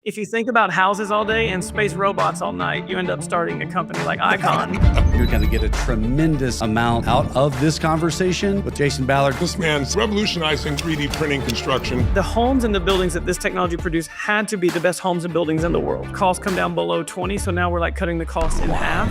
If you think about houses all day and space robots all night, you end up starting a company like Icon. You're going to get a tremendous amount out of this conversation with Jason Ballard. This man's revolutionizing 3D printing construction. The homes and the buildings that this technology produced had to be the best homes and buildings in the world. Costs come down below 20, so now we're like cutting the cost in half.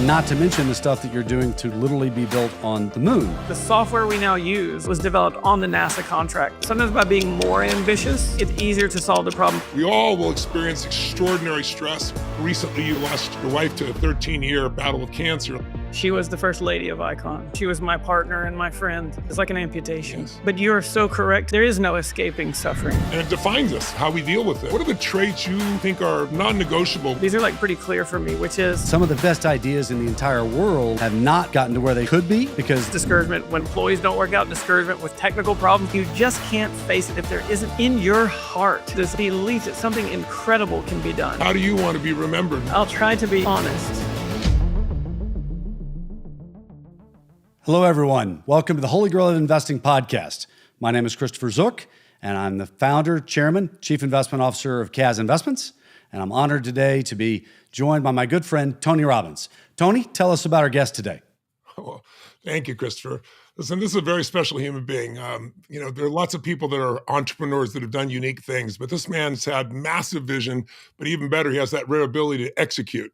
Not to mention the stuff that you're doing to literally be built on the moon. The software we now use was developed on the NASA contract. Sometimes by being more ambitious, it's easier to solve the problem. We all will experience extraordinary stress. Recently, you lost your wife to a 13-year battle with cancer. She was the first lady of Icon. She was my partner and my friend. It's like an amputation. Yes. But you're so correct. There is no escaping suffering. And it defines us, how we deal with it. What are the traits you think are non-negotiable? These are like pretty clear for me, which is Some of the best ideas in the entire world have not gotten to where they could be because discouragement when employees don't work out, discouragement with technical problems. You just can't face it if there isn't in your heart this belief that something incredible can be done. How do you want to be remembered? I'll try to be honest. Hello, everyone. Welcome to the Holy Grail of Investing podcast. My name is Christopher Zook, and I'm the founder, chairman, chief investment officer of Kaz Investments. And I'm honored today to be joined by my good friend, Tony Robbins. Tony, tell us about our guest today. Well, thank you, Christopher. Listen, this is a very special human being. There are lots of people that are entrepreneurs that have done unique things, but this man's had massive vision, but even better, he has that rare ability to execute.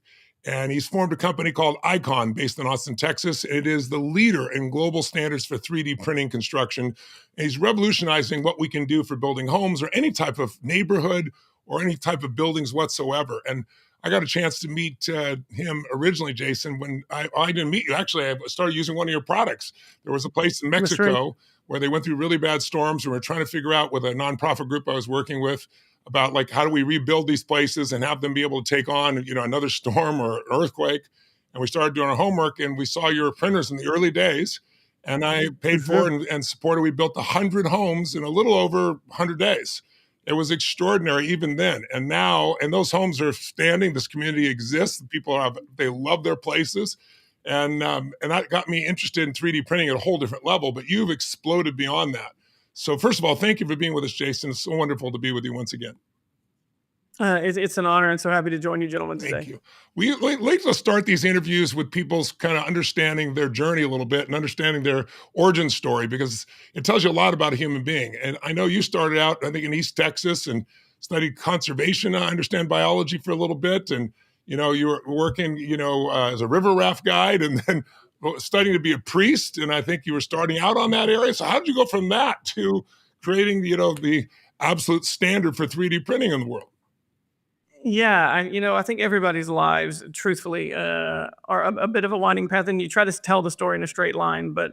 And he's formed a company called Icon based in Austin, Texas. It is the leader in global standards for 3D printing construction. And he's revolutionizing what we can do for building homes or any type of neighborhood or any type of buildings whatsoever. And I got a chance to meet him originally, Jason, when I didn't meet you. Actually, I started using one of your products. There was a place in Mexico where they went through really bad storms and we're trying to figure out with a nonprofit group I was working with about like how do we rebuild these places and have them be able to take on, another storm or an earthquake. And we started doing our homework and we saw your printers in the early days. And I paid for and supported. We built 100 homes in a little over 100 days. It was extraordinary even then. And now, and those homes are standing. This community exists. People they love their places. And that got me interested in 3D printing at a whole different level. But you've exploded beyond that. So first of all, thank you for being with us, Jason. It's so wonderful to be with you once again. It's an honor and so happy to join you gentlemen today. Thank you. We like to start these interviews with people's kind of understanding their journey a little bit and understanding their origin story because it tells you a lot about a human being. And I know you started out, I think, in East Texas and studied conservation. I understand biology for a little bit. And, you were working, as a river raft guide and then studying to be a priest, and I think you were starting out on that area. So how did you go from that to creating, the absolute standard for 3D printing in the world? Yeah, I think everybody's lives, truthfully, are a bit of a winding path, and you try to tell the story in a straight line. But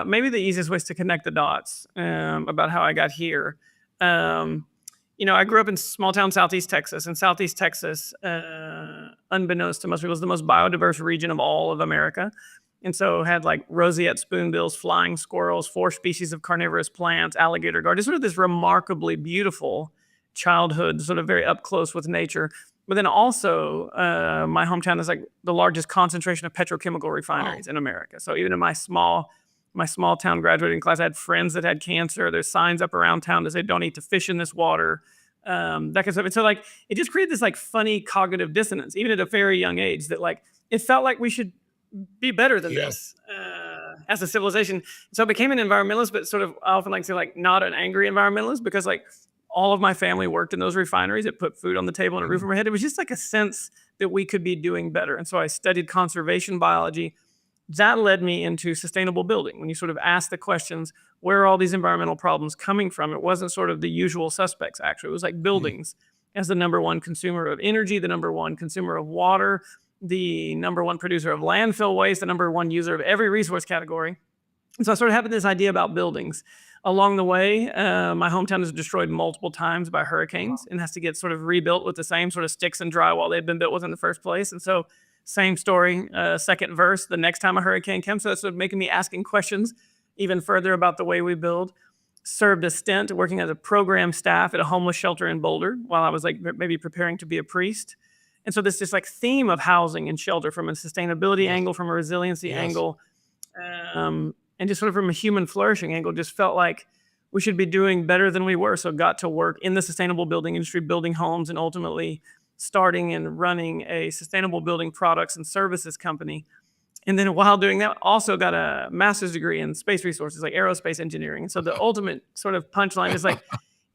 maybe the easiest way is to connect the dots about how I got here. I grew up in small town Southeast Texas, and Southeast Texas, unbeknownst to most people, is the most biodiverse region of all of America. And so had like roseate spoonbills, flying squirrels, 4 species of carnivorous plants, alligator garden, sort of this remarkably beautiful childhood, sort of very up close with nature. But then also my hometown is like the largest concentration of petrochemical refineries in America. So even in my small town graduating class, I had friends that had cancer. There's signs up around town that say, don't eat to fish in this water, that kind of stuff. And so like, it just created this like funny cognitive dissonance, even at a very young age, that like, it felt like we should be better than this as a civilization. So I became an environmentalist, but sort of, I often like to say like, not an angry environmentalist, because like all of my family worked in those refineries. It put food on the table and a roof over my head. It was just like a sense that we could be doing better. And so I studied conservation biology. That led me into sustainable building. When you sort of ask the questions, where are all these environmental problems coming from? It wasn't sort of the usual suspects, actually. It was like buildings as the number one consumer of energy, the number one consumer of water, the number one producer of landfill waste, the number one user of every resource category. And so I sort of had this idea about buildings. Along the way, my hometown is destroyed multiple times by hurricanes and has to get sort of rebuilt with the same sort of sticks and drywall they'd been built with in the first place. And so same story, second verse, the next time a hurricane comes. So that's sort of making me asking questions even further about the way we build. Served a stint working as a program staff at a homeless shelter in Boulder while I was like maybe preparing to be a priest. And so this like theme of housing and shelter from a sustainability angle, from a resiliency angle, and just sort of from a human flourishing angle, just felt like we should be doing better than we were. So got to work in the sustainable building industry, building homes, and ultimately starting and running a sustainable building products and services company. And then while doing that, also got a master's degree in space resources, like aerospace engineering. And so the ultimate sort of punchline is like,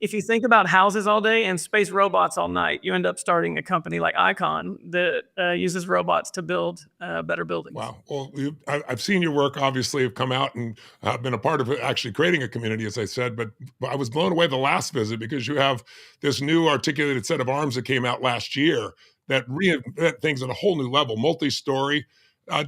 if you think about houses all day and space robots all night, you end up starting a company like Icon that uses robots to build better buildings. Wow. Well, I've seen your work, obviously, have come out and been a part of it, actually creating a community, as I said, but I was blown away the last visit because you have this new articulated set of arms that came out last year that reinvent things at a whole new level, multi-story.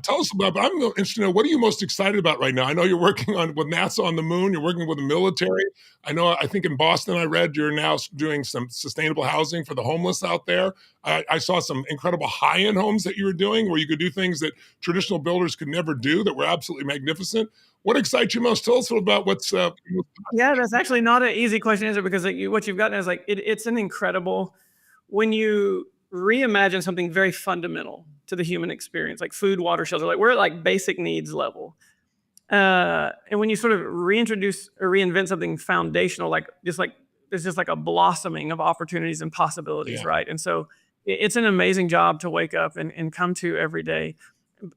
Tell us about, I'm interested to know, what are you most excited about right now? I know you're working with NASA on the moon, you're working with the military. I think in Boston, I read you're now doing some sustainable housing for the homeless out there. I saw some incredible high-end homes that you were doing where you could do things that traditional builders could never do that were absolutely magnificent. What excites you most? Tell us a little about what's... Yeah, that's actually not an easy question to answer because like what you've gotten is like, it's an incredible, when you reimagine something very fundamental to the human experience, like food, water, shelter, like we're at like basic needs level. And when you sort of reintroduce or reinvent something foundational, like there's just like a blossoming of opportunities and possibilities, Yeah. right? And so it's an amazing job to wake up and come to every day.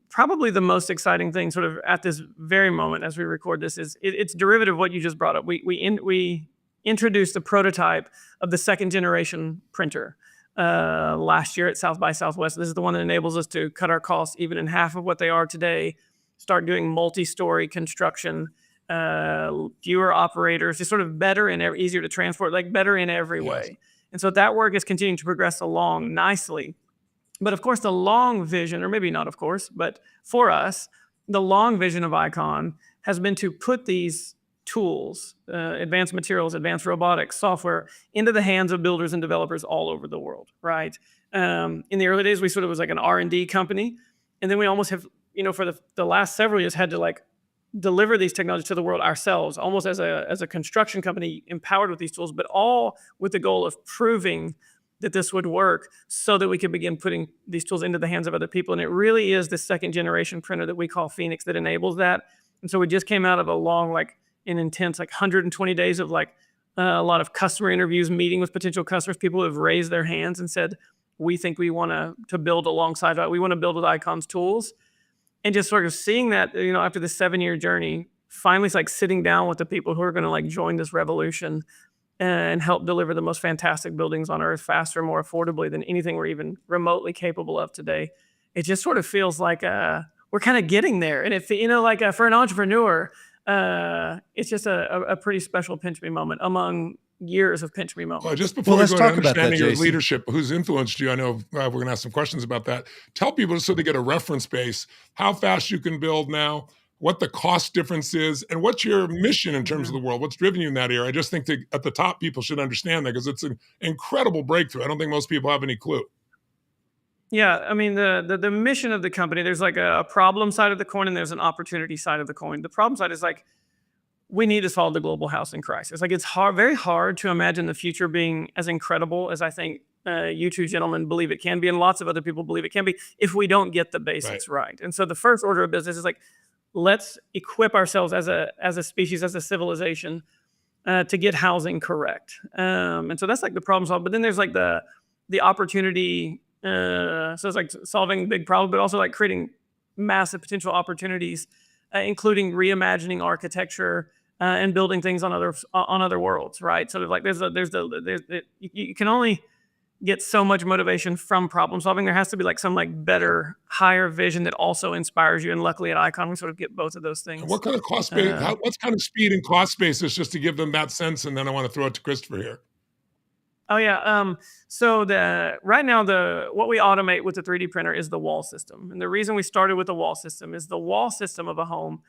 Probably the most exciting thing sort of at this very moment as we record this is it's derivative of what you just brought up. We introduced the prototype of the second generation printer last year at South by Southwest. This is the one that enables us to cut our costs even in half of what they are today, start doing multi-story construction, fewer operators, just sort of better and easier to transport, like better in every way. And so that work is continuing to progress along nicely. But of course, the long vision, or maybe not of course, but for us, the long vision of Icon has been to put these tools, advanced materials, advanced robotics, software, into the hands of builders and developers all over the world, right? In the early days, we sort of was like an R&D company. And then we almost have, for the last several years had to like deliver these technologies to the world ourselves, almost as a construction company empowered with these tools, but all with the goal of proving that this would work so that we could begin putting these tools into the hands of other people. And it really is the second generation printer that we call Phoenix that enables that. And so we just came out of a long, an intense 120 days of a lot of customer interviews, meeting with potential customers, people who have raised their hands and said, we think we want to build alongside, we want to build with Icon's tools. And just sort of seeing that, after this 7-year journey, finally it's like sitting down with the people who are going to join this revolution and help deliver the most fantastic buildings on earth faster, more affordably than anything we're even remotely capable of today. It just sort of feels like we're kind of getting there. And if, for an entrepreneur, it's just a pretty special pinch me moment among years of pinch me moments. Well, just before we let's go talk to about that, understanding your Jason. leadership, who's influenced you, I know we're going to ask some questions about that. Tell people so they get a reference base, how fast you can build now, what the cost difference is, and what's your mission in terms of the world? What's driven you in that area? I just think that at the top, people should understand that because it's an incredible breakthrough. I don't think most people have any clue. Yeah, I mean, the mission of the company, there's like a problem side of the coin and there's an opportunity side of the coin. The problem side is we need to solve the global housing crisis. It's very hard to imagine the future being as incredible as I think you two gentlemen believe it can be, and lots of other people believe it can be, if we don't get the basics right. And so the first order of business is let's equip ourselves as a species, as a civilization, to get housing correct. And so that's the problem solved. But then there's the opportunity. So it's solving big problems, but also creating massive potential opportunities, including reimagining architecture and building things on other worlds, right? Sort of you can only get so much motivation from problem solving. There has to be some better, higher vision that also inspires you. And luckily at Icon, we sort of get both of those things. And what kind of cost base? What kind of speed and cost basis, just to give them that sense? And then I want to throw it to Christopher here. Oh yeah. So right now what we automate with the 3D printer is the wall system. And the reason we started with the wall system is the wall system of a home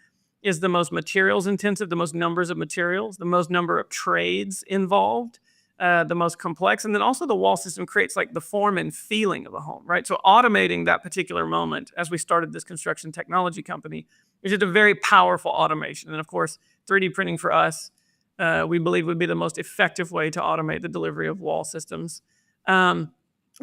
is the most materials intensive, the most numbers of materials, the most number of trades involved, the most complex. And then also the wall system creates the form and feeling of a home, right? So automating that particular moment as we started this construction technology company is just a very powerful automation. And of course, 3D printing for us, we believe would be the most effective way to automate the delivery of wall systems.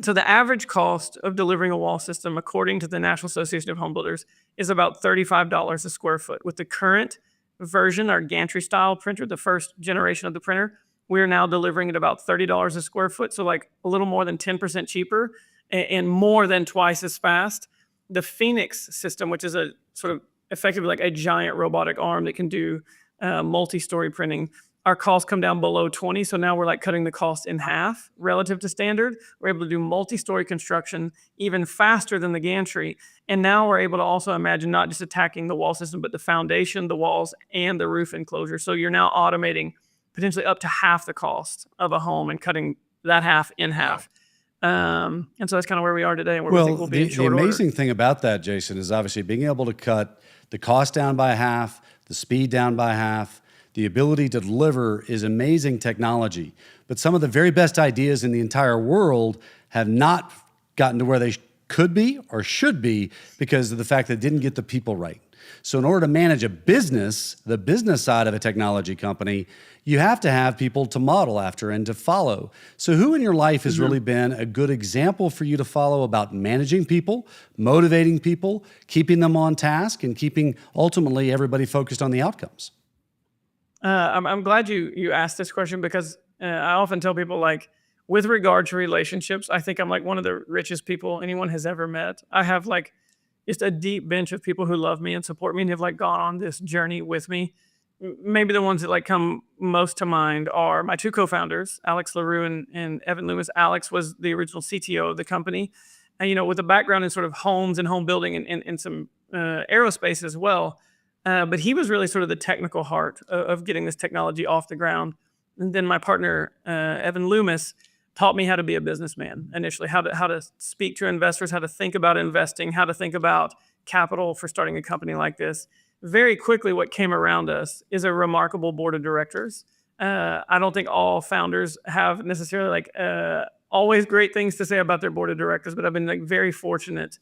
So the average cost of delivering a wall system, according to the National Association of Home Builders, is about $35 a square foot. With the current version, our gantry style printer, the first generation of the printer, we're now delivering at about $30 a square foot. So like a little more than 10% cheaper and more than twice as fast. The Phoenix system, which is a sort of effectively like a giant robotic arm that can do multi-story printing, our costs come down below 20. So now we're like cutting the cost in half relative to standard. We're able to do multi-story construction even faster than the gantry. And now we're able to also imagine not just attacking the wall system, but the foundation, the walls, and the roof enclosure. So you're now automating potentially up to half the cost of a home and cutting that half in half. And so that's kind of where we are today and where we think we'll be in short order. The amazing order. thing about that, Jason, is obviously being able to cut the cost down by half, the speed down by half. The ability to deliver is amazing technology, but some of the very best ideas in the entire world have not gotten to where they could be or should be because of the fact that they didn't get the people right. So in order to manage a business, the business side of a technology company, you have to have people to model after and to follow. So who in your life has really been a good example for you to follow about managing people, motivating people, keeping them on task, and keeping ultimately everybody focused on the outcomes? I'm glad you asked this question because I often tell people, like, with regard to relationships, I think I'm like one of the richest people anyone has ever met. I have like just a deep bench of people who love me and support me and have like gone on this journey with me. Maybe the ones that like come most to mind are my two co-founders, Alex LaRue and Evan Loomis. Alex was the original CTO of the company. And, you know, with a background in sort of homes and home building and some aerospace as well. But he was really sort of the technical heart of getting this technology off the ground. And then my partner, Evan Loomis, taught me how to be a businessman initially, how to speak to investors, how to think about investing, how to think about capital for starting a company like this. Very quickly, what came around us is a remarkable board of directors. I don't think all founders have necessarily like always great things to say about their board of directors, but I've been like very fortunate.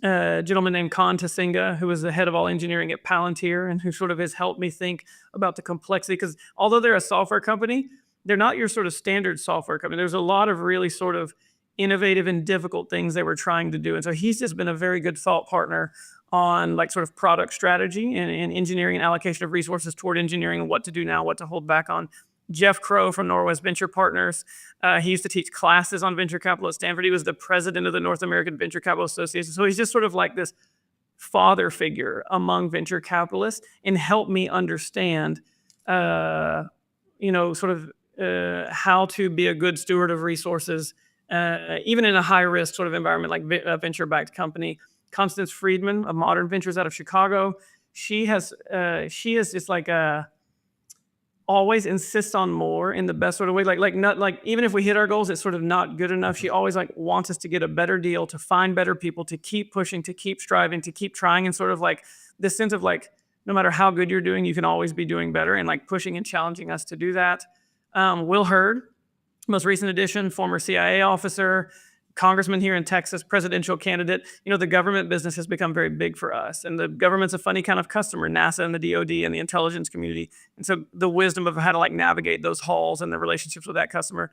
A gentleman named Khan Tasinga, who was the head of all engineering at Palantir and who sort of has helped me think about the complexity. Because although they're a software company, they're not your sort of standard software company. There's a lot of really sort of innovative and difficult things they were trying to do. And so he's just been a very good thought partner on like sort of product strategy and engineering and allocation of resources toward engineering and what to do now, what to hold back on. Jeff Crow from Norwest Venture Partners. He used to teach classes on venture capital at Stanford. He was the president of the North American Venture Capital Association. So he's just sort of like this father figure among venture capitalists and helped me understand, how to be a good steward of resources, even in a high risk sort of environment like a venture-backed company. Constance Friedman of Modern Ventures out of Chicago. She is just like always insists on more in the best sort of way. Like even if we hit our goals, it's sort of not good enough. She always like wants us to get a better deal, to find better people, to keep pushing, to keep striving, to keep trying, and sort of like this sense of like, no matter how good you're doing, you can always be doing better, and like pushing and challenging us to do that. Will Hurd, most recent addition, former CIA officer, congressman here in Texas, presidential candidate. You know, the government business has become very big for us, and the government's a funny kind of customer, NASA and the DoD and the intelligence community. And so the wisdom of how to like navigate those halls and the relationships with that customer.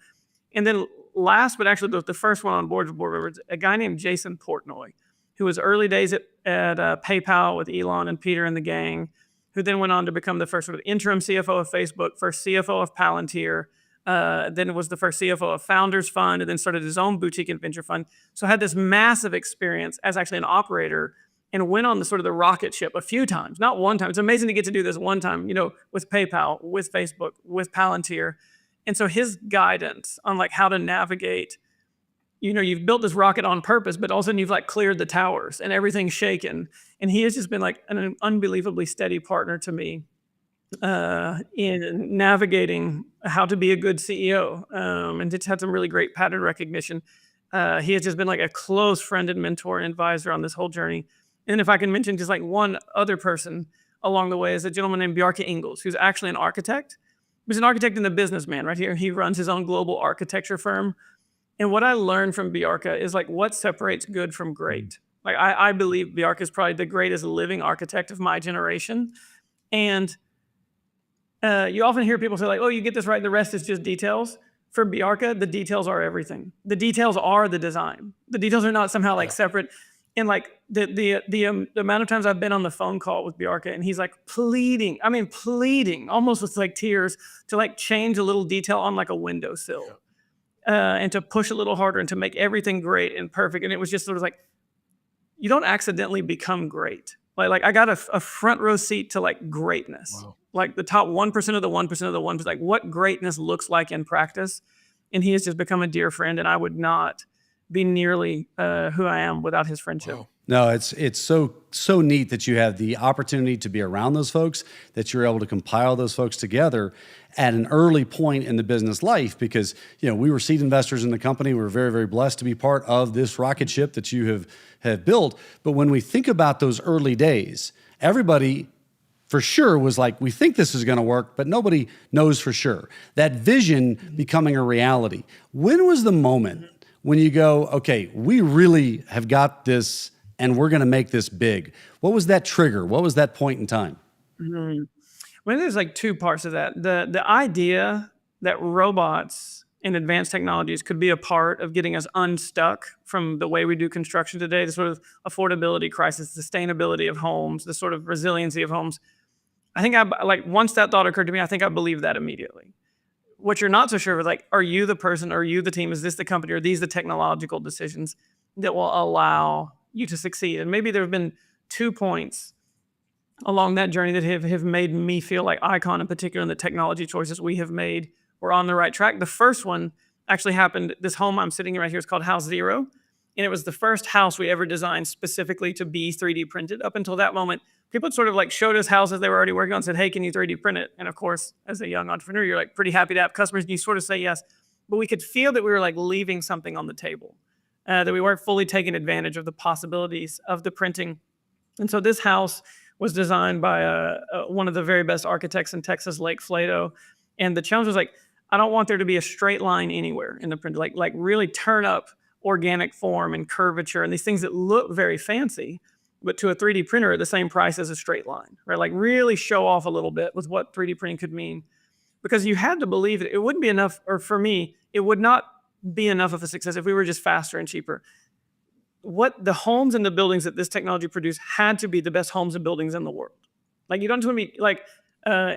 And then last, but actually the first one on board members, a guy named Jason Portnoy, who was early days at PayPal with Elon and Peter and the gang, who then went on to become the first sort of interim CFO of Facebook, first CFO of Palantir, then was the first CFO of Founders Fund, and then started his own boutique and venture fund. So had this massive experience as actually an operator and went on the sort of the rocket ship a few times, not one time. It's amazing to get to do this one time, with PayPal, with Facebook, with Palantir. And so his guidance on like how to navigate, you've built this rocket on purpose, but all of a sudden you've like cleared the towers and everything's shaken. And he has just been like an unbelievably steady partner to me in navigating how to be a good CEO, and just had some really great pattern recognition. He has just been like a close friend and mentor and advisor on this whole journey. And if I can mention just like one other person along the way is a gentleman named Bjarke Ingels, who's actually an architect. He's an architect and a businessman right here. He runs his own global architecture firm. And what I learned from Bjarke is like what separates good from great. Like I believe Bjarke is probably the greatest living architect of my generation. And you often hear people say like, oh, you get this right, the rest is just details. For Bjarke, the details are everything. The details are the design. The details are not somehow like separate. And like the amount of times I've been on the phone call with Bjarke and he's like pleading, almost with like tears to like change a little detail on like a windowsill, and to push a little harder and to make everything great and perfect. And it was just sort of like, you don't accidentally become great. Like I got a front row seat to like greatness. Wow. Like the top 1% of the 1% of the 1%, like what greatness looks like in practice. And he has just become a dear friend, and I would not be nearly who I am without his friendship. Wow. No, it's so neat that you have the opportunity to be around those folks, that you're able to compile those folks together at an early point in the business life, because we were seed investors in the company. We were very, very blessed to be part of this rocket ship that you have built. But when we think about those early days, everybody for sure was like, we think this is going to work, but nobody knows for sure. That vision becoming a reality. When was the moment when you go, okay, we really have got this and we're going to make this big? What was that trigger? What was that point in time? Mm-hmm. Well, there's like two parts of that. The idea that robots and advanced technologies could be a part of getting us unstuck from the way we do construction today, the sort of affordability crisis, sustainability of homes, the sort of resiliency of homes. I think once that thought occurred to me, I think I believed that immediately. What you're not so sure of, like, are you the person, are you the team, is this the company, are these the technological decisions that will allow you to succeed? And maybe there have been 2 points along that journey that have made me feel like Icon in particular, and the technology choices we have made were on the right track. The first one actually happened, this home I'm sitting in right here is called House Zero. And it was the first house we ever designed specifically to be 3D printed. Up until that moment, people sort of like showed us houses they were already working on and said, hey, can you 3D print it? And of course, as a young entrepreneur, you're like pretty happy to have customers and you sort of say yes. But we could feel that we were like leaving something on the table, that we weren't fully taking advantage of the possibilities of the printing. And so this house was designed by one of the very best architects in Texas, Lake Flato. And the challenge was like, I don't want there to be a straight line anywhere in the print, like really turn up organic form and curvature and these things that look very fancy, but to a 3D printer at the same price as a straight line, right? Like really show off a little bit with what 3D printing could mean, because you had to believe that it wouldn't be enough, or for me, it would not be enough of a success if we were just faster and cheaper. What the homes and the buildings that this technology produced had to be the best homes and buildings in the world. Like you don't want to be like,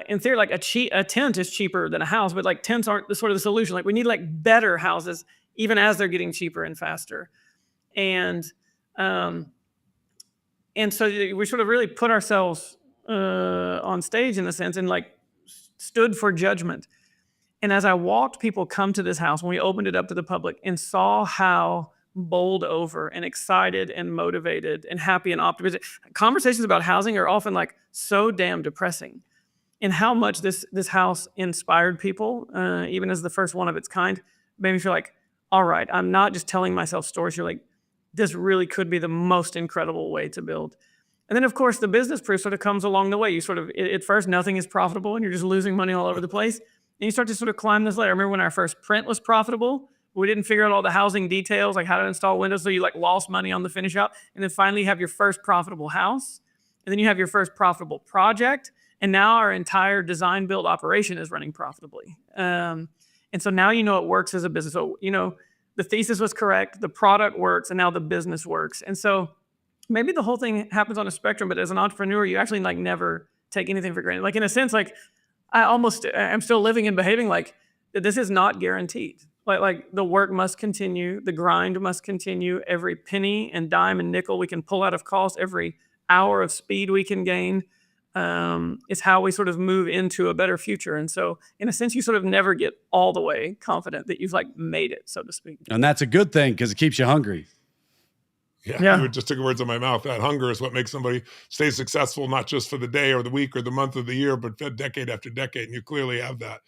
in theory, like a tent is cheaper than a house, but like tents aren't the sort of the solution. Like we need like better houses, even as they're getting cheaper and faster. And so we sort of really put ourselves on stage in a sense and like stood for judgment. And as I walked people come to this house, when we opened it up to the public and saw how bowled over and excited and motivated and happy and optimistic, conversations about housing are often like so damn depressing. And how much this house inspired people, even as the first one of its kind, made me feel like, all right, I'm not just telling myself stories. You're like, this really could be the most incredible way to build. And then, of course, the business proof sort of comes along the way. You sort of, at first, nothing is profitable, and you're just losing money all over the place. And you start to sort of climb this ladder. I remember when our first print was profitable, we didn't figure out all the housing details, like how to install windows, so you like lost money on the finish out. And then finally, you have your first profitable house. And then you have your first profitable project. And now our entire design build operation is running profitably. And so now you know it works as a business. So, the thesis was correct, the product works, and now the business works. And so maybe the whole thing happens on a spectrum, but as an entrepreneur, you actually like never take anything for granted. Like in a sense, like I'm still living and behaving like this is not guaranteed. Like the work must continue, the grind must continue. Every penny and dime and nickel we can pull out of cost, every hour of speed we can gain, is how we sort of move into a better future. And so in a sense, you sort of never get all the way confident that you've like made it, so to speak. And that's a good thing because it keeps you hungry. Yeah. You just took words out of my mouth. That hunger is what makes somebody stay successful, not just for the day or the week or the month or the year, but decade after decade. And you clearly have that.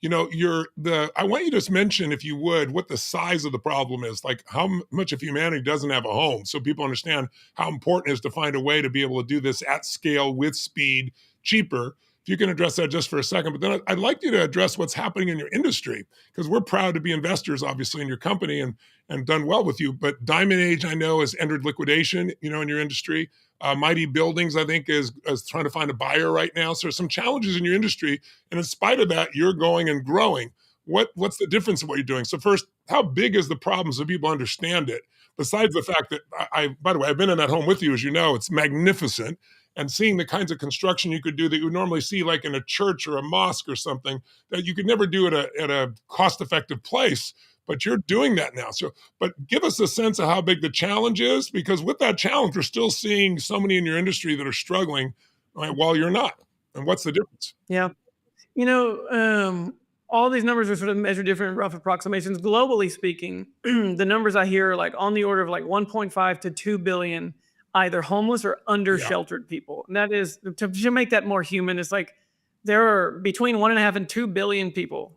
I want you to just mention, if you would, what the size of the problem is, like how much of humanity doesn't have a home, so people understand how important it is to find a way to be able to do this at scale with speed, cheaper. If you can address that just for a second, but then I'd like you to address what's happening in your industry, because we're proud to be investors, obviously, in your company and done well with you. But Diamond Age, I know, has entered liquidation, in your industry. Mighty Buildings, I think, is trying to find a buyer right now. So there's some challenges in your industry. And in spite of that, you're going and growing. what's the difference in what you're doing? So first, how big is the problem so people understand it? Besides the fact that by the way, I've been in that home with you, as you know, it's magnificent. And seeing the kinds of construction you could do that you would normally see like in a church or a mosque or something that you could never do at a cost-effective place, but you're doing that now. So, but give us a sense of how big the challenge is, because with that challenge, we're still seeing so many in your industry that are struggling, right, while you're not. And what's the difference? Yeah. All these numbers are sort of measured different rough approximations. Globally speaking, the numbers I hear are like on the order of like 1.5 to 2 billion either homeless or under sheltered people. And that is, to make that more human, it's like there are between 1.5 and 2 billion people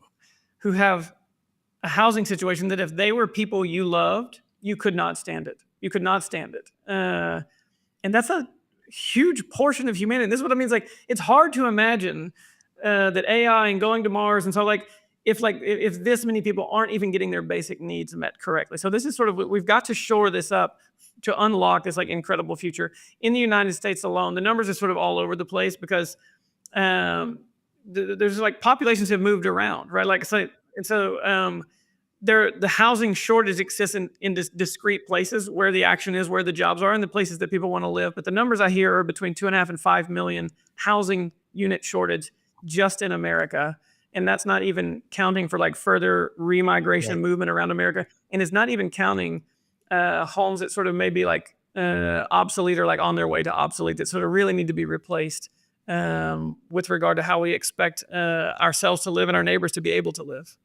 who have a housing situation that if they were people you loved, you could not stand it. You could not stand it. And that's a huge portion of humanity. And this is what it means. Like, it's hard to imagine that AI and going to Mars. And so if this many people aren't even getting their basic needs met correctly. So this is sort of, we've got to shore this up to unlock this like incredible future. In the United States alone, the numbers are sort of all over the place because there's like populations have moved around, right? Like, so the housing shortage exists in discrete places where the action is, where the jobs are, and the places that people want to live. But the numbers I hear are between 2.5 and 5 million housing unit shortage just in America. And that's not even counting for like further remigration movement around America. And it's not even counting homes that sort of maybe like obsolete or like on their way to obsolete that sort of really need to be replaced with regard to how we expect ourselves to live and our neighbors to be able to live.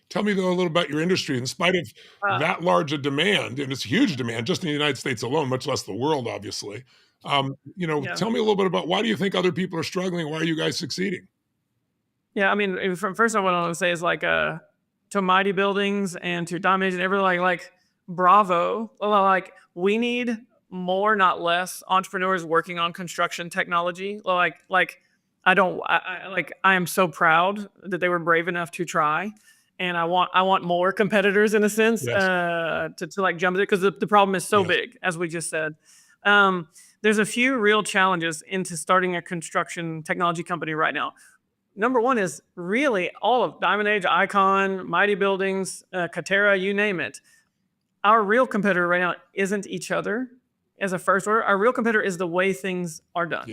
Tell me, though, a little about your industry. In spite of that large a demand, and it's a huge demand just in the United States alone, much less the world, obviously. Tell me a little bit about why do you think other people are struggling? Why are you guys succeeding? Yeah, I mean, from first, what I want to say is like to Mighty Buildings and to Domination, everyone like bravo. Like, we need more, not less, entrepreneurs working on construction technology. I am so proud that they were brave enough to try. And I want more competitors in a sense to like jump it, because the problem is so big, as we just said. There's a few real challenges into starting a construction technology company right now. Number one is really all of Diamond Age, Icon, Mighty Buildings, Katera, you name it. Our real competitor right now isn't each other as a first order. Our real competitor is the way things are done,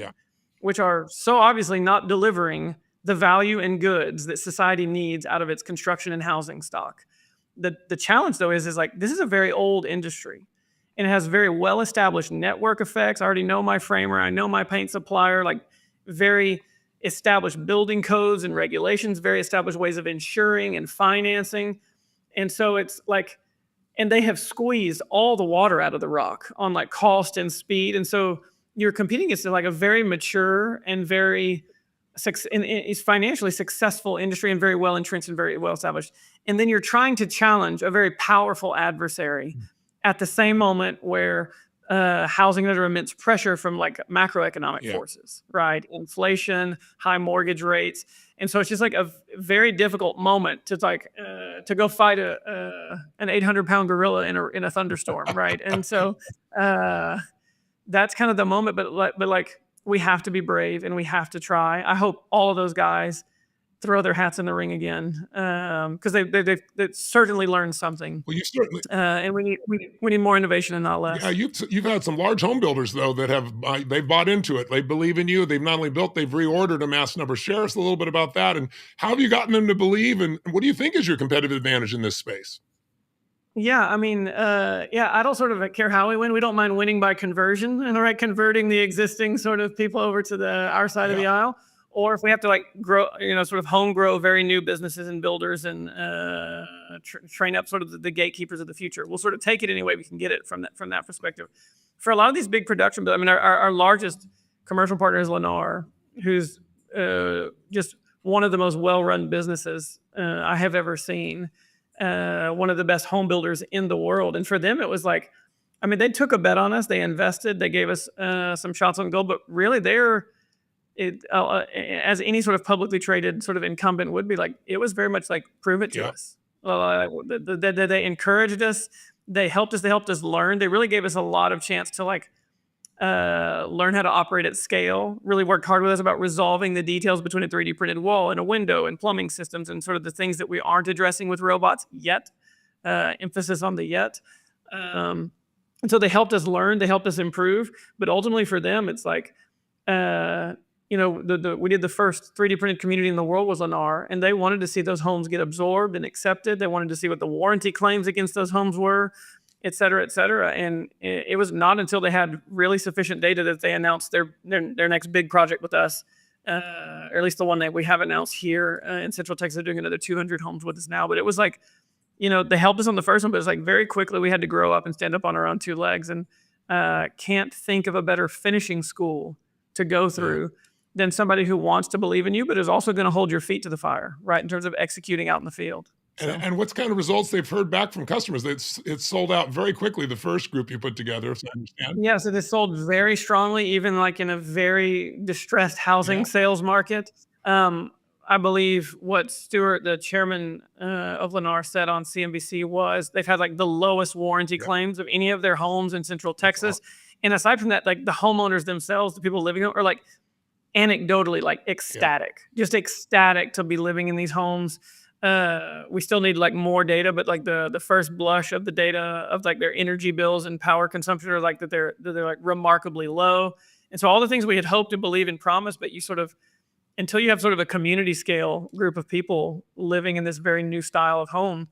which are so obviously not delivering the value and goods that society needs out of its construction and housing stock. The challenge, though, is like, this is a very old industry, and it has very well-established network effects. I already know my framer. I know my paint supplier, like very established building codes and regulations, very established ways of insuring and financing. And so it's like, and they have squeezed all the water out of the rock on like cost and speed. And so you're competing against like a very mature and very it's financially successful industry and very well entrenched and very well established. And then you're trying to challenge a very powerful adversary at the same moment where housing under immense pressure from like macroeconomic forces, right? Inflation, high mortgage rates. And so it's just like a very difficult moment to like to go fight an 800-pound gorilla in a thunderstorm, right? And so that's kind of the moment. But like, we have to be brave and we have to try. I hope all of those guys throw their hats in the ring again, because they've certainly learned something. Well, you certainly, and we need more innovation and not less. Yeah, you've had some large home builders though that have they've bought into it. They believe in you. They've not only built, they've reordered a mass number. Share us a little bit about that, and how have you gotten them to believe? And what do you think is your competitive advantage in this space? Yeah, I mean, I don't sort of care how we win. We don't mind winning by conversion, and converting the existing sort of people over to our side of the aisle. Or if we have to like grow, sort of home grow very new businesses and builders and train up sort of the gatekeepers of the future, we'll sort of take it any way we can get it from that perspective. For a lot of these big production, I mean, our largest commercial partner is Lennar, who's just one of the most well-run businesses I have ever seen. One of the best home builders in the world. And for them, it was like, I mean, they took a bet on us. They invested. They gave us some shots on goal. But really, as any sort of publicly traded sort of incumbent would be, like, it was very much like, prove it to us. They encouraged us. They helped us. They helped us learn. They really gave us a lot of chance to like learn how to operate at scale, really worked hard with us about resolving the details between a 3D printed wall and a window and plumbing systems and sort of the things that we aren't addressing with robots yet. Emphasis on the yet. And so they helped us learn, they helped us improve. But ultimately for them, it's like, we did the first 3D printed community in the world was Lennar, and they wanted to see those homes get absorbed and accepted. They wanted to see what the warranty claims against those homes were, et cetera, et cetera. And it was not until they had really sufficient data that they announced their next big project with us, or at least the one that we have announced here in Central Texas. They're doing another 200 homes with us now. But it was like, they helped us on the first one, but it's like very quickly we had to grow up and stand up on our own two legs. And can't think of a better finishing school to go through than somebody who wants to believe in you, but is also going to hold your feet to the fire, right, in terms of executing out in the field. And what's kind of results they've heard back from customers? It's sold out very quickly, the first group you put together, if I understand. Yes, it is sold very strongly, even like in a very distressed housing sales market. I believe what Stuart, the chairman of Lennar, said on CNBC was they've had like the lowest warranty claims of any of their homes in Central Texas. And aside from that, like the homeowners themselves, the people living in, are like anecdotally like ecstatic, just ecstatic to be living in these homes. We still need like more data, but like the first blush of the data of like their energy bills and power consumption are like that they're like remarkably low. And so all the things we had hoped to believe and promise, but you sort of, until you have sort of a community scale group of people living in this very new style of home,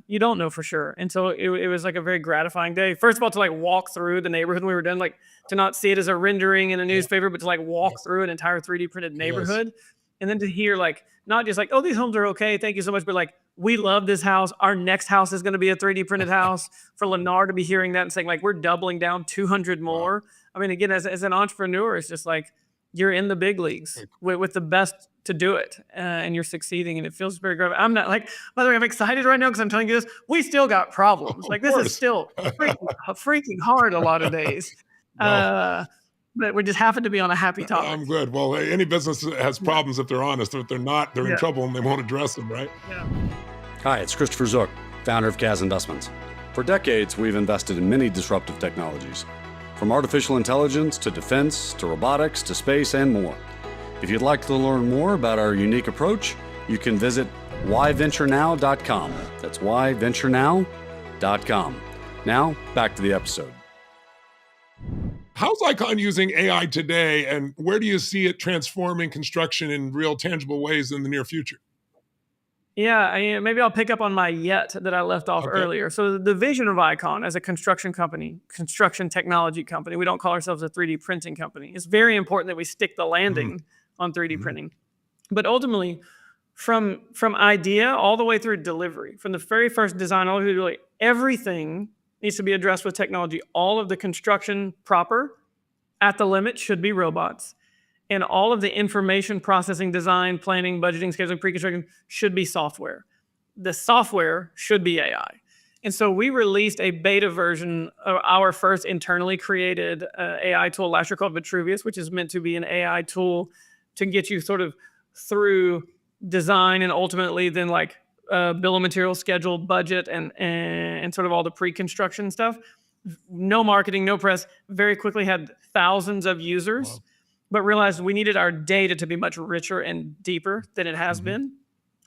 you don't know for sure. And so it was like a very gratifying day. First of all, to like walk through the neighborhood when we were done, like to not see it as a rendering in a newspaper, but to like walk through an entire 3D printed neighborhood. And then to hear like, not just like, oh, these homes are okay, thank you so much, but like, we love this house. Our next house is going to be a 3D printed house. For Lennar to be hearing that and saying like, we're doubling down 200 more. I mean, again, as an entrepreneur, it's just like, you're in the big leagues with the best to do it, and you're succeeding, and it feels very good. I'm not like, by the way, I'm excited right now because I'm telling you this. We still got problems. Like this is still freaking hard a lot of days. But we just happen to be on a happy topic. I'm good. Well, any business has problems if they're honest. If they're not, they're in trouble and they won't address them, right? Yeah. Hi, it's Christopher Zook, founder of Kaz Investments. For decades, we've invested in many disruptive technologies, from artificial intelligence to defense to robotics to space and more. If you'd like to learn more about our unique approach, you can visit whyventurenow.com. That's whyventurenow.com. Now, back to the episode. How's Icon using AI today, and where do you see it transforming construction in real tangible ways in the near future? Yeah, maybe I'll pick up on my yet that I left off earlier. So the vision of Icon as a construction company, construction technology company, we don't call ourselves a 3D printing company. It's very important that we stick the landing on 3D printing. But ultimately, from idea all the way through delivery, from the very first design all the way through, everything needs to be addressed with technology. All of the construction proper at the limit should be robots. And all of the information processing, design, planning, budgeting, scheduling, pre-construction should be software. The software should be AI. And so we released a beta version of our first internally created AI tool last year called Vitruvius, which is meant to be an AI tool to get you sort of through design and ultimately then bill of materials, schedule, budget, and sort of all the pre-construction stuff. No marketing, no press. Very quickly had thousands of users, but realized we needed our data to be much richer and deeper than it has been.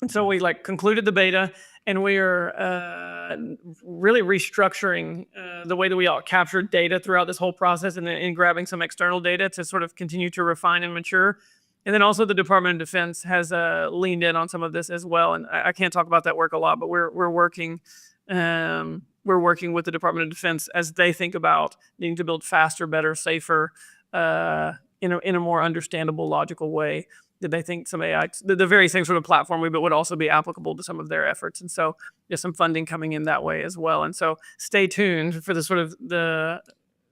And so we concluded the beta, and we are really restructuring the way that we all capture data throughout this whole process, and grabbing some external data to sort of continue to refine and mature. And then also the Department of Defense has leaned in on some of this as well. And I can't talk about that work a lot, but we're working with the Department of Defense as they think about needing to build faster, better, safer, in a more understandable, logical way. That they think some AI, the very same sort of platform we built would also be applicable to some of their efforts. And so there's some funding coming in that way as well. And so stay tuned for the sort of the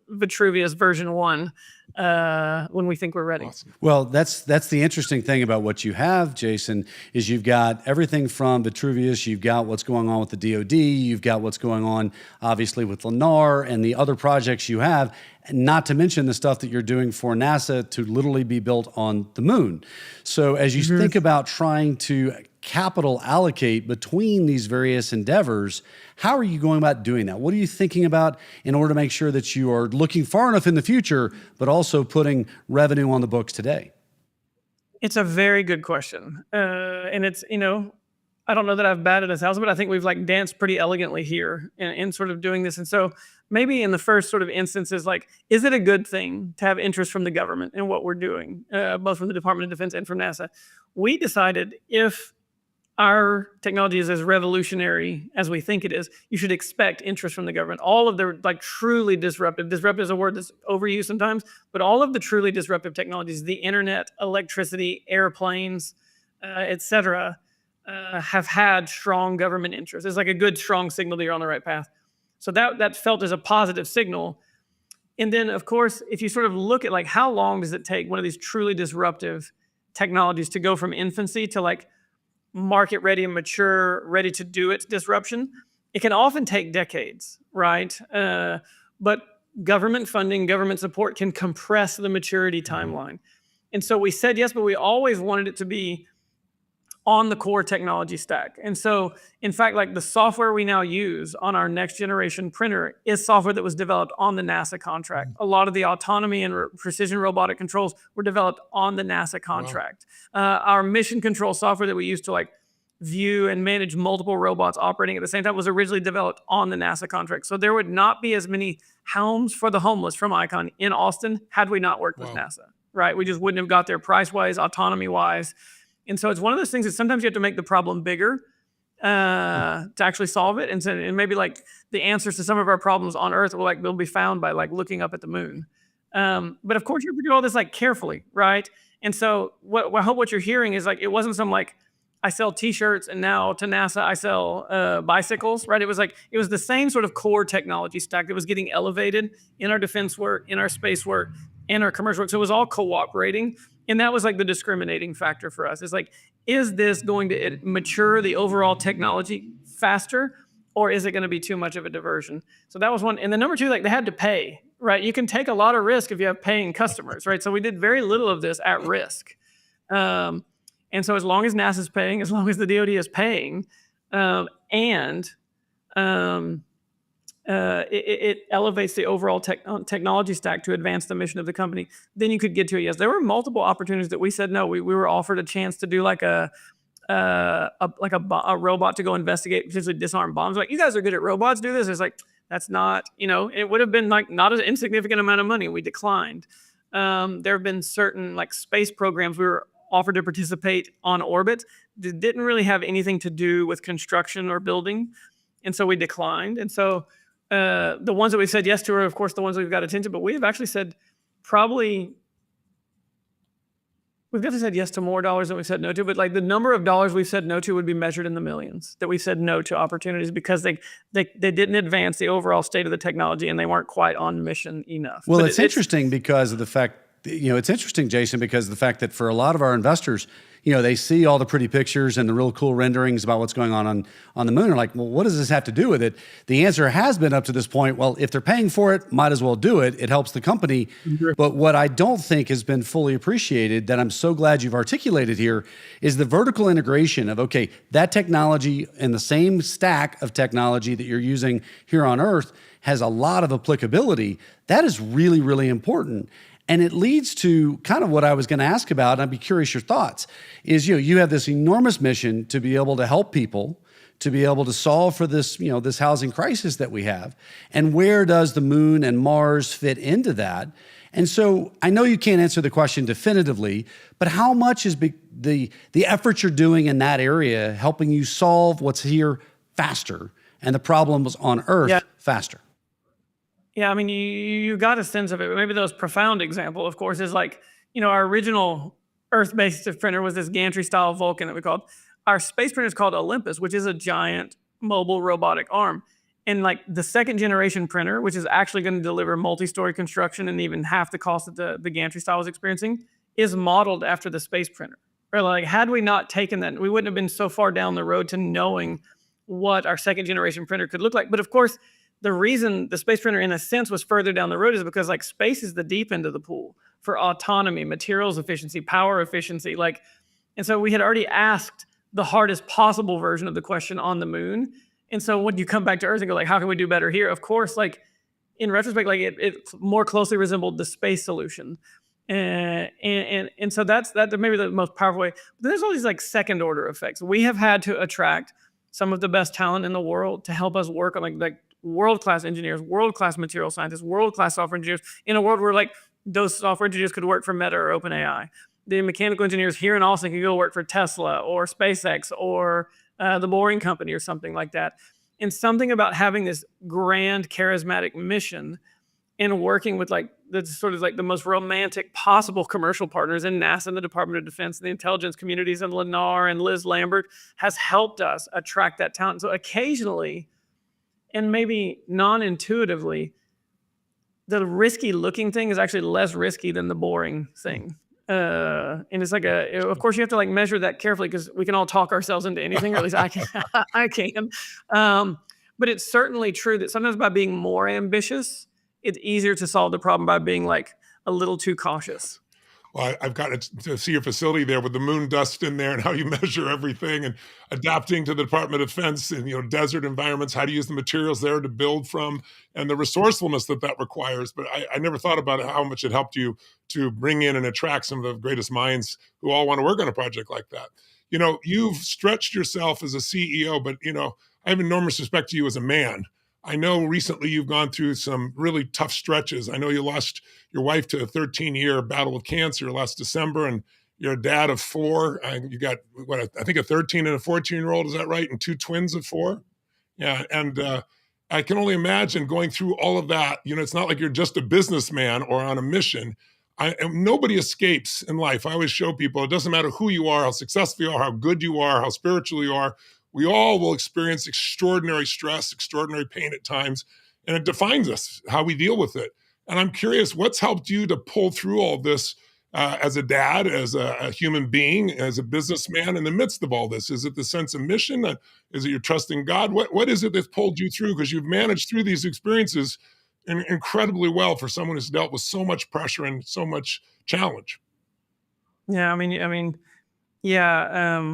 Vitruvius version 1 when we think we're ready. Awesome. Well, that's the interesting thing about what you have, Jason, is you've got everything from Vitruvius, you've got what's going on with the DoD, you've got what's going on obviously with Lennar and the other projects you have, not to mention the stuff that you're doing for NASA to literally be built on the moon. So as you think about trying to capital allocate between these various endeavors, how are you going about doing that? What are you thinking about in order to make sure that you are looking far enough in the future, but also putting revenue on the books today? It's a very good question. And it's, I don't know that I've batted 1,000, but I think we've like danced pretty elegantly here in sort of doing this. And so maybe in the first sort of instances, like, is it a good thing to have interest from the government in what we're doing, both from the Department of Defense and from NASA? We decided if our technology is as revolutionary as we think it is, you should expect interest from the government. All of the like truly disruptive is a word that's overused sometimes, but all of the truly disruptive technologies, the internet, electricity, airplanes, et cetera, have had strong government interest. It's like a good, strong signal that you're on the right path. So that felt as a positive signal. And then, of course, if you sort of look at like how long does it take one of these truly disruptive technologies to go from infancy to like market ready and mature, ready to do its disruption, it can often take decades, right? But government funding, government support can compress the maturity timeline. And so we said yes, but we always wanted it to be on the core technology stack. And so, in fact, like the software we now use on our next generation printer is software that was developed on the NASA contract. A lot of the autonomy and precision robotic controls were developed on the NASA contract. Wow. Our mission control software that we use to like view and manage multiple robots operating at the same time was originally developed on the NASA contract. So there would not be as many helms for the homeless from Icon in Austin had we not worked with NASA, right? We just wouldn't have got there price-wise, autonomy-wise. And so it's one of those things that sometimes you have to make the problem bigger to actually solve it. And maybe like the answers to some of our problems on Earth will be found by like looking up at the moon. But of course you have to do all this like carefully, right? And so I hope what you're hearing is like, it wasn't some like, I sell t-shirts and now to NASA I sell bicycles, right? It was the same sort of core technology stack that was getting elevated in our defense work, in our space work, and our commercial work. So it was all cooperating. And that was like the discriminating factor for us. It's like, is this going to mature the overall technology faster, or is it going to be too much of a diversion? So that was one. And then number two, like they had to pay, right? You can take a lot of risk if you have paying customers, right? So we did very little of this at risk. And so as long as NASA's paying, as long as the DoD is paying, it elevates the overall technology stack to advance the mission of the company, then you could get to a yes. There were multiple opportunities that we said no. We were offered a chance to do like a robot to go investigate, potentially disarm bombs. Like, you guys are good at robots, do this. It's like, that's not, it would have been like not an insignificant amount of money. We declined. There have been certain like space programs we were offered to participate on orbit that didn't really have anything to do with construction or building. And so we declined. And so the ones that we said yes to are, of course, the ones we've got attention, but we have actually said we've definitely said yes to more dollars than we've said no to, but like the number of dollars we've said no to would be measured in the millions that we said no to opportunities because they didn't advance the overall state of the technology and they weren't quite on mission enough. Well, it's interesting because of the fact, it's interesting, Jason, because of the fact that for a lot of our investors, they see all the pretty pictures and the real cool renderings about what's going on the moon. They're like, well, what does this have to do with it? The answer has been up to this point, well, if they're paying for it, might as well do it. It helps the company. Mm-hmm. But what I don't think has been fully appreciated, that I'm so glad you've articulated here, is the vertical integration of, okay, that technology and the same stack of technology that you're using here on Earth has a lot of applicability. That is really, really important. And it leads to kind of what I was going to ask about, and I'd be curious your thoughts, is you have this enormous mission to be able to help people, to be able to solve for this, this housing crisis that we have. And where does the moon and Mars fit into that? And so I know you can't answer the question definitively, but how much is the effort you're doing in that area helping you solve what's here faster and the problems on Earth faster? Yeah, I mean, you got a sense of it, but maybe the most profound example, of course, is like, our original Earth-based printer was this gantry-style Vulcan that we called. Our space printer is called Olympus, which is a giant mobile robotic arm. And like the second generation printer, which is actually going to deliver multi-story construction and even half the cost that the gantry style was experiencing, is modeled after the space printer. Or like, had we not taken that, we wouldn't have been so far down the road to knowing what our second generation printer could look like. But of course, the reason the space printer, in a sense, was further down the road is because like space is the deep end of the pool for autonomy, materials efficiency, power efficiency. And so we had already asked the hardest possible version of the question on the moon. And so when you come back to Earth and go like, how can we do better here? Of course, like in retrospect, like it more closely resembled the space solution. And so that's maybe the most powerful way. But there's all these like second order effects. We have had to attract some of the best talent in the world to help us work on like world-class engineers, world-class material scientists, world-class software engineers in a world where like those software engineers could work for Meta or OpenAI. The mechanical engineers here in Austin could go work for Tesla or SpaceX or the Boring Company or something like that. And something about having this grand charismatic mission and working with like the sort of like the most romantic possible commercial partners in NASA and the Department of Defense and the intelligence communities and Lennar and Liz Lambert has helped us attract that talent. So occasionally, and maybe non-intuitively, the risky looking thing is actually less risky than the boring thing. And it's like of course you have to like measure that carefully because we can all talk ourselves into anything, or at least I can. I can. But it's certainly true that sometimes by being more ambitious, it's easier to solve the problem by being like a little too cautious. Well, I've gotten to see your facility there with the moon dust in there and how you measure everything and adapting to the Department of Defense and, desert environments, how to use the materials there to build from and the resourcefulness that requires. But I never thought about how much it helped you to bring in and attract some of the greatest minds who all want to work on a project like that. You've stretched yourself as a CEO, but, I have enormous respect to you as a man. I know recently you've gone through some really tough stretches. I know you lost your wife to a 13-year battle with cancer last December, and you're a dad of 4. You got, I think a 13 and a 14-year-old, is that right? And 2 twins of 4? Yeah, and I can only imagine going through all of that. It's not like you're just a businessman or on a mission. Nobody escapes in life. I always show people, it doesn't matter who you are, how successful you are, how good you are, how spiritual you are. We all will experience extraordinary stress, extraordinary pain at times, and it defines us, how we deal with it. And I'm curious, what's helped you to pull through all this as a dad, as a human being, as a businessman in the midst of all this? Is it the sense of mission? Is it your trust in God? What is it that's pulled you through? Because you've managed through these experiences incredibly well for someone who's dealt with so much pressure and so much challenge. Yeah, I mean, yeah.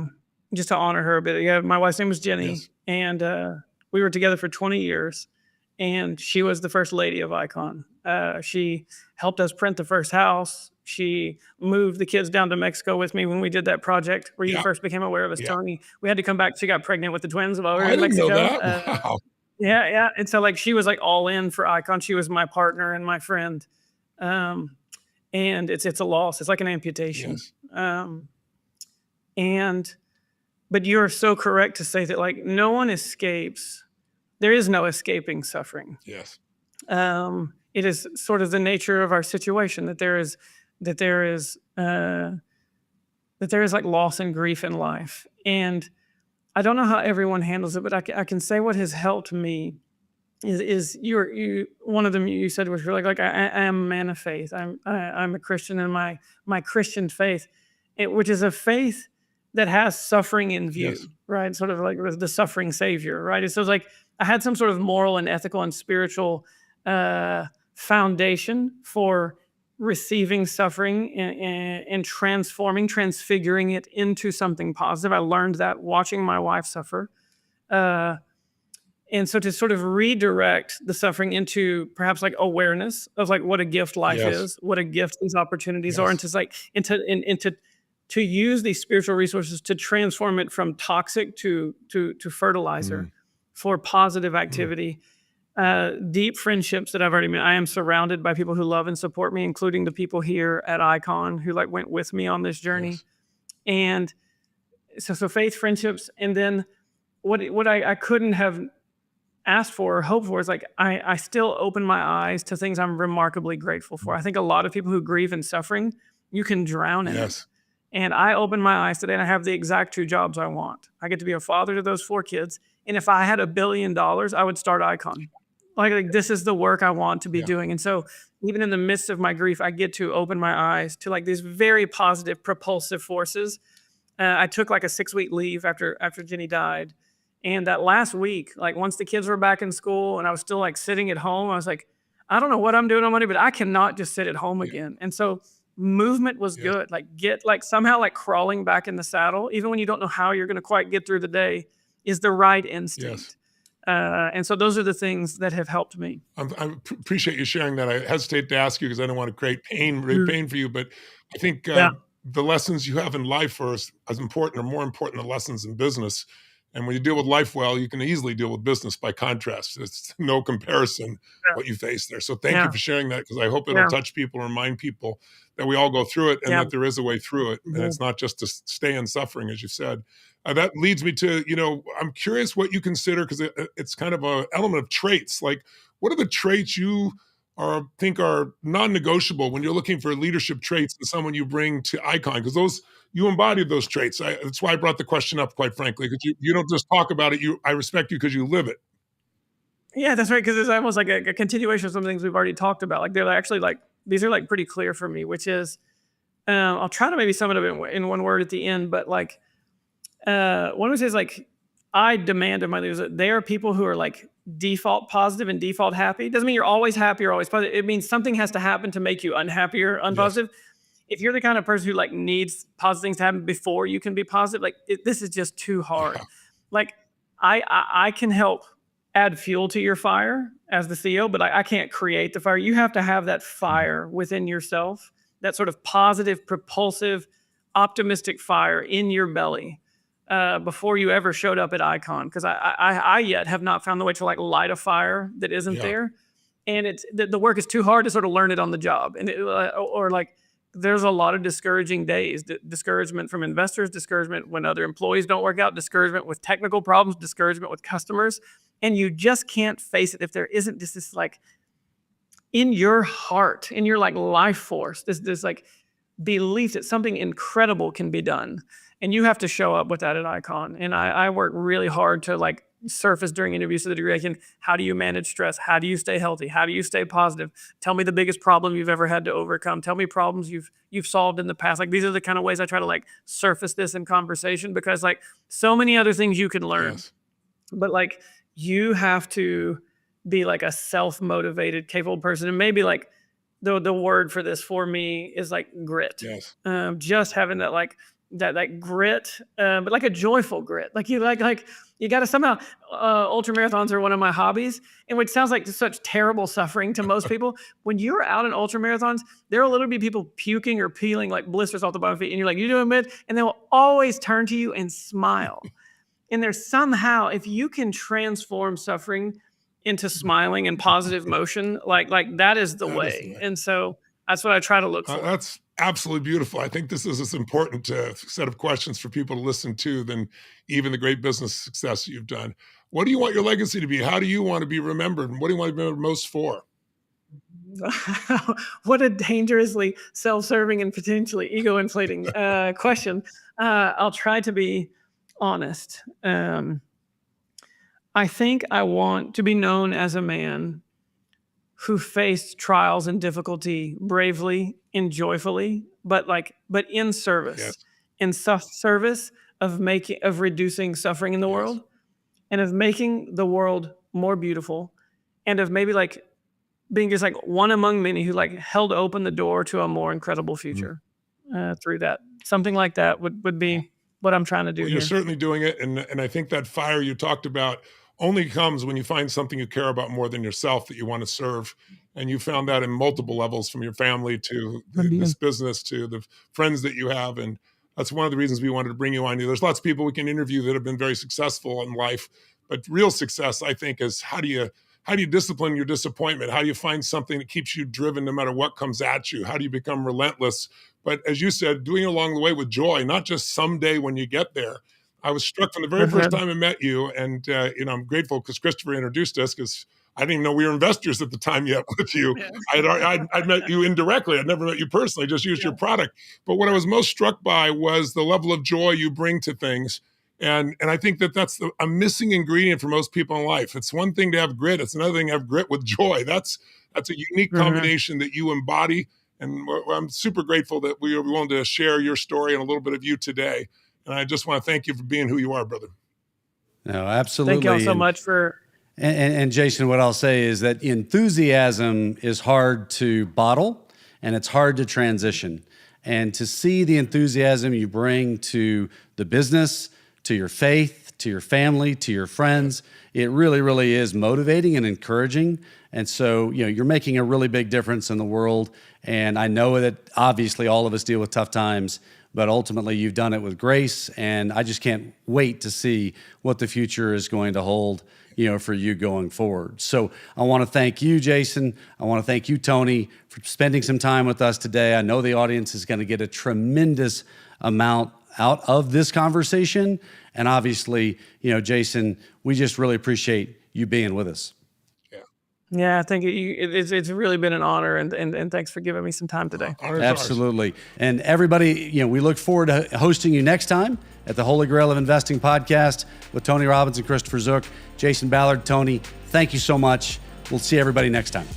Just to honor her a bit. Yeah, my wife's name was Jenny, yes. And we were together for 20 years, and she was the first lady of Icon. She helped us print the first house. She moved the kids down to Mexico with me when we did that project where you first became aware of us, Tony. We had to come back. She got pregnant with the twins while we were in Mexico. I didn't know that. Wow. Yeah. And so like she was like all in for Icon. She was my partner and my friend. And it's a loss. It's like an amputation. Yes. But you're so correct to say that like no one escapes. There is no escaping suffering. Yes. It is sort of the nature of our situation that there is like loss and grief in life. And I don't know how everyone handles it, but I can say what has helped me is you one of them you said was you're like I am a man of faith. I'm a Christian, and my Christian faith, which is a faith that has suffering in view, yes. Right? Sort of like the suffering savior, right? So it's like I had some sort of moral and ethical and spiritual foundation for receiving suffering and transfiguring it into something positive. I learned that watching my wife suffer. And so to sort of redirect the suffering into perhaps like awareness of like what a gift life yes. is, what a gift these opportunities yes. are, and to like to use these spiritual resources to transform it from toxic to fertilizer for positive activity. Deep friendships that I've already made. I am surrounded by people who love and support me, including the people here at Icon who like went with me on this journey. Yes. And so faith, friendships, and then what I couldn't have asked for or hoped for is like I still open my eyes to things I'm remarkably grateful for. I think a lot of people who grieve and suffering, you can drown in yes. it. And I open my eyes today and I have the exact 2 jobs I want. I get to be a father to those 4 kids. And if I had $1 billion, I would start Icon. Like this is the work I want to be doing. And so even in the midst of my grief, I get to open my eyes to like these very positive propulsive forces. I took like a 6-week leave after Jenny died. And that last week, like once the kids were back in school and I was still like sitting at home, I was like, I don't know what I'm doing on Monday, but I cannot just sit at home again. And so movement was good. Like somehow like crawling back in the saddle, even when you don't know how you're going to quite get through the day, is the right instinct. And so those are the things that have helped me. I appreciate you sharing that. I hesitate to ask you because I don't want to create pain for you, but I think the lessons you have in life are as important or more important than lessons in business. And when you deal with life well, you can easily deal with business by contrast. It's no comparison what you face there. So thank you for sharing that, because I hope it'll touch people, remind people that we all go through it and that there is a way through it. And it's not just to stay in suffering, as you said. That leads me to, I'm curious what you consider, because it's kind of an element of traits. Like, what are the traits you think are non-negotiable when you're looking for leadership traits in someone you bring to Icon? Because you embodied those traits. That's why I brought the question up, quite frankly, because you don't just talk about it. I respect you because you live it. Yeah, that's right. Because it's almost like a continuation of some things we've already talked about. Like, they're actually like, these are like pretty clear for me, which is, I'll try to maybe sum it up in one word at the end, but like, one was like, I demand of my leaders that they are people who are like default positive and default happy. Doesn't mean you're always happy or always positive. It means something has to happen to make you unhappy or unpositive. Yes. If you're the kind of person who like needs positive things to happen before you can be positive, like this is just too hard. Yeah. Like I can help add fuel to your fire as the CEO, but I can't create the fire. You have to have that fire within yourself, that sort of positive, propulsive, optimistic fire in your belly. Before you ever showed up at Icon, because I yet have not found the way to like light a fire that isn't there, and it's the work is too hard to sort of learn it on the job, and or like there's a lot of discouraging days, discouragement from investors, discouragement when other employees don't work out, discouragement with technical problems, discouragement with customers, and you just can't face it if there isn't this like in your heart, in your like life force, this like belief that something incredible can be done. And you have to show up with that at Icon. And I work really hard to like surface during interviews to the degree I can. How do you manage stress? How do you stay healthy? How do you stay positive? Tell me the biggest problem you've ever had to overcome. Tell me problems you've solved in the past. Like, these are the kind of ways I try to like surface this in conversation, because like so many other things you can learn, but like you have to be like a self-motivated, capable person. And maybe like the word for this for me is like grit. Yes. Just having that like that grit, but like a joyful grit. Like you got to somehow, ultra marathons are one of my hobbies, and which sounds like such terrible suffering to most people. When you're out in ultra marathons, there will literally be people puking or peeling like blisters off the bottom of feet, and you're like, you doing good? And they will always turn to you and smile. And there's somehow, if you can transform suffering into smiling and positive motion, like that is the way. And so that's what I try to look for. That's absolutely beautiful. I think this is as important set of questions for people to listen to than even the great business success you've done. What do you want your legacy to be? How do you want to be remembered? And what do you want to be remembered most for? What a dangerously self-serving and potentially ego-inflating question. I'll try to be honest. I think I want to be known as a man who faced trials and difficulty bravely and joyfully, but in service, in service of reducing suffering in the world, and of making the world more beautiful, and of maybe like being just like one among many who like held open the door to a more incredible future through that. Something like that would be what I'm trying to do. You're certainly doing it, and I think that fire you talked about only comes when you find something you care about more than yourself that you want to serve. And you found that in multiple levels, from your family to this business to the friends that you have. And that's one of the reasons we wanted to bring you on. There's lots of people we can interview that have been very successful in life, but real success, I think, is how do you discipline your disappointment? How do you find something that keeps you driven no matter what comes at you? How do you become relentless? But as you said, doing it along the way with joy, not just someday when you get there. I was struck from the very first time I met you, and I'm grateful because Christopher introduced us, because I didn't even know we were investors at the time yet with you. I'd met you indirectly. I'd never met you personally, just used your product. But what I was most struck by was the level of joy you bring to things. And I think that's a missing ingredient for most people in life. It's one thing to have grit. It's another thing to have grit with joy. That's a unique combination that you embody. And I'm super grateful that we were willing to share your story and a little bit of you today. And I just want to thank you for being who you are, brother. No, absolutely. Thank you all so much for... And Jason, what I'll say is that enthusiasm is hard to bottle, and it's hard to transition. and to see the enthusiasm you bring to the business, to your faith, to your family, to your friends. It really, really is motivating and encouraging. And so, you're making a really big difference in the world. And I know that obviously all of us deal with tough times, but ultimately you've done it with grace. And I just can't wait to see what the future is going to hold, for you going forward. So I want to thank you, Jason. I want to thank you, Tony, for spending some time with us today. I know the audience is going to get a tremendous amount out of this conversation. And obviously, Jason, we just really appreciate you being with us. Yeah, thank you. It's really been an honor, and thanks for giving me some time today. Absolutely. And everybody, we look forward to hosting you next time at the Holy Grail of Investing podcast with Tony Robbins and Christopher Zook. Jason Ballard, Tony, thank you so much. We'll see everybody next time.